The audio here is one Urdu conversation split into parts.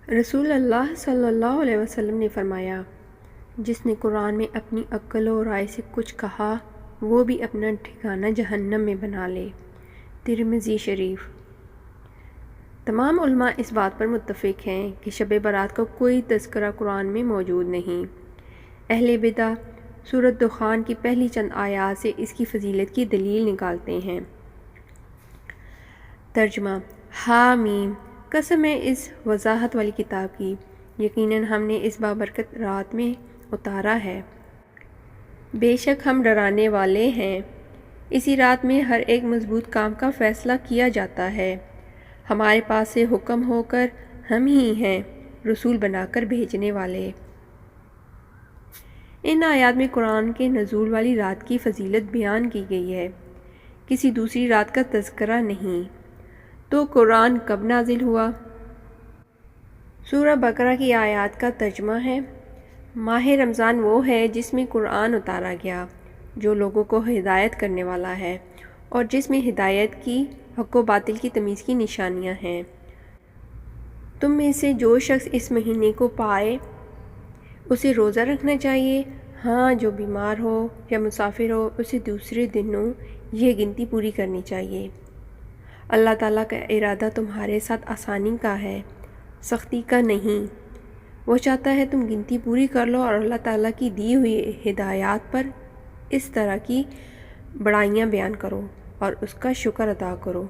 رسول اللہ صلی اللہ علیہ وسلم نے فرمایا، جس نے قرآن میں اپنی عقل و رائے سے کچھ کہا وہ بھی اپنا ٹھکانہ جہنم میں بنا لے۔ ترمذی شریف۔ تمام علماء اس بات پر متفق ہیں کہ شب برات کا کوئی تذکرہ قرآن میں موجود نہیں۔ اہل بدع سورۃ دخان کی پہلی چند آیات سے اس کی فضیلت کی دلیل نکالتے ہیں۔ ترجمہ: حامیم، قسم ہے اس وضاحت والی کتاب کی، یقیناً ہم نے اس بابرکت رات میں اتارا ہے۔ بے شک ہم ڈرانے والے ہیں۔ اسی رات میں ہر ایک مضبوط کام کا فیصلہ کیا جاتا ہے۔ ہمارے پاس سے حکم ہو کر ہم ہی ہیں رسول بنا کر بھیجنے والے۔ ان آیات میں قرآن کے نزول والی رات کی فضیلت بیان کی گئی ہے، کسی دوسری رات کا تذکرہ نہیں۔ تو قرآن کب نازل ہوا؟ سورہ بقرہ کی آیات کا ترجمہ ہے: ماہ رمضان وہ ہے جس میں قرآن اتارا گیا، جو لوگوں کو ہدایت کرنے والا ہے، اور جس میں ہدایت کی، حق و باطل کی تمیز کی نشانیاں ہیں۔ تم میں سے جو شخص اس مہینے کو پائے اسے روزہ رکھنا چاہیے، ہاں جو بیمار ہو یا مسافر ہو اسے دوسرے دنوں یہ گنتی پوری کرنی چاہیے۔ اللہ تعالیٰ کا ارادہ تمہارے ساتھ آسانی کا ہے، سختی کا نہیں۔ وہ چاہتا ہے تم گنتی پوری کر لو اور اللہ تعالیٰ کی دی ہوئی ہدایات پر اس طرح کی بڑائیاں بیان کرو اور اس کا شکر ادا کرو۔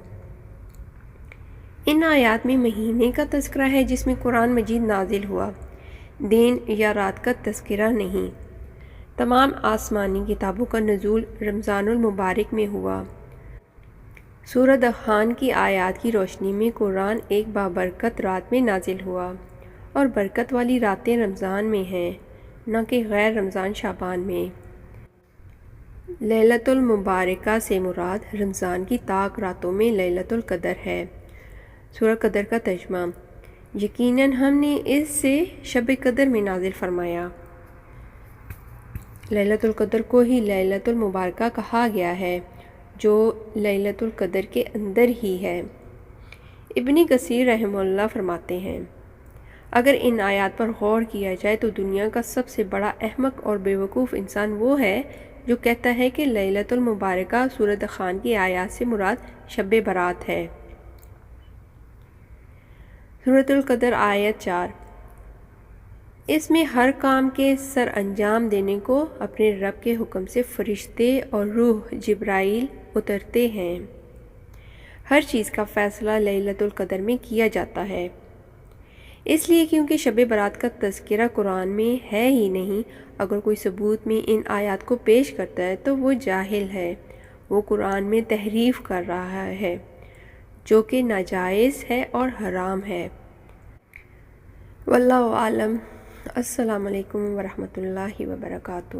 ان آیات میں مہینے کا تذکرہ ہے جس میں قرآن مجید نازل ہوا، دن یا رات کا تذکرہ نہیں۔ تمام آسمانی کتابوں کا نزول رمضان المبارک میں ہوا۔ سورہ دخان کی آیات کی روشنی میں قرآن ایک بابرکت رات میں نازل ہوا، اور برکت والی راتیں رمضان میں ہیں، نہ کہ غیر رمضان شعبان میں۔ لیلۃ المبارکہ سے مراد رمضان کی طاق راتوں میں لیلۃ القدر ہے۔ سورہ قدر کا ترجمہ: یقیناً ہم نے اس سے شب قدر میں نازل فرمایا۔ لیلۃ القدر کو ہی لیلۃ المبارکہ کہا گیا ہے، جو لیلۃ القدر کے اندر ہی ہے۔ ابن کثیر رحمہ اللہ فرماتے ہیں، اگر ان آیات پر غور کیا جائے تو دنیا کا سب سے بڑا احمق اور بیوقوف انسان وہ ہے جو کہتا ہے کہ لیلۃ المبارکہ سورہ دخان کی آیات سے مراد شب برات ہے۔ سورۃ القدر آیت 4: اس میں ہر کام کے سر انجام دینے کو اپنے رب کے حکم سے فرشتے اور روح جبرائیل اترتے ہیں۔ ہر چیز کا فیصلہ لیلۃ القدر میں کیا جاتا ہے، اس لیے کیونکہ شب برات کا تذکرہ قرآن میں ہے ہی نہیں۔ اگر کوئی ثبوت میں ان آیات کو پیش کرتا ہے تو وہ جاہل ہے، وہ قرآن میں تحریف کر رہا ہے، جو کہ ناجائز ہے اور حرام ہے۔ واللہ اعلم۔ السلام علیکم ورحمۃ اللہ وبرکاتہ۔